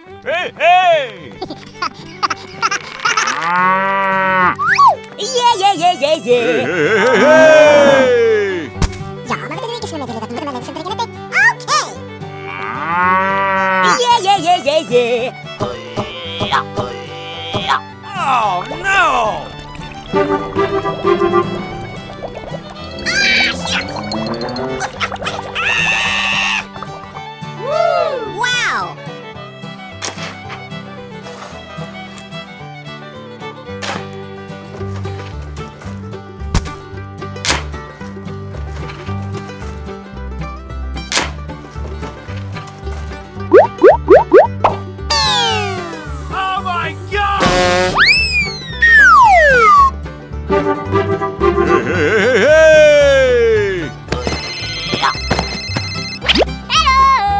Hey, hey! Yeah, yeah, yeah, yeah, yeah. Hey! Yeah, yeah, yeah, yeah, yeah. Oh no! Wow! Oh my God! Hey, hey, hey! Hello!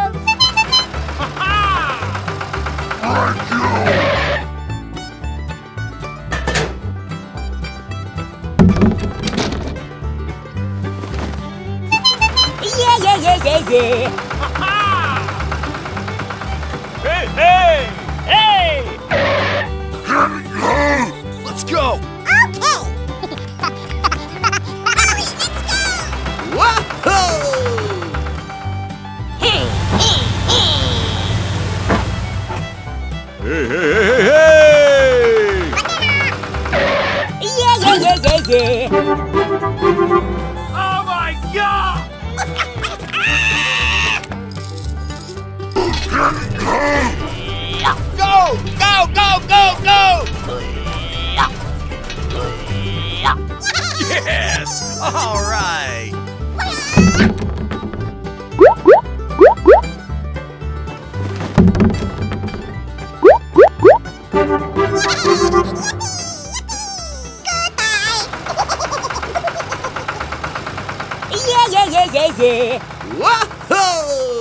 Yeah, yeah, yeah, yeah, yeah. Hey, hey! Hey! Let's go! Okay! Hey, hey, Hey, hey, hey, hey! yeah, yeah, yeah, yeah, yeah. Oh my God! Go! Go! Go! Go! Go! Yes! All right! Yeah, yeah, yeah, yeah, yeah. Whoa!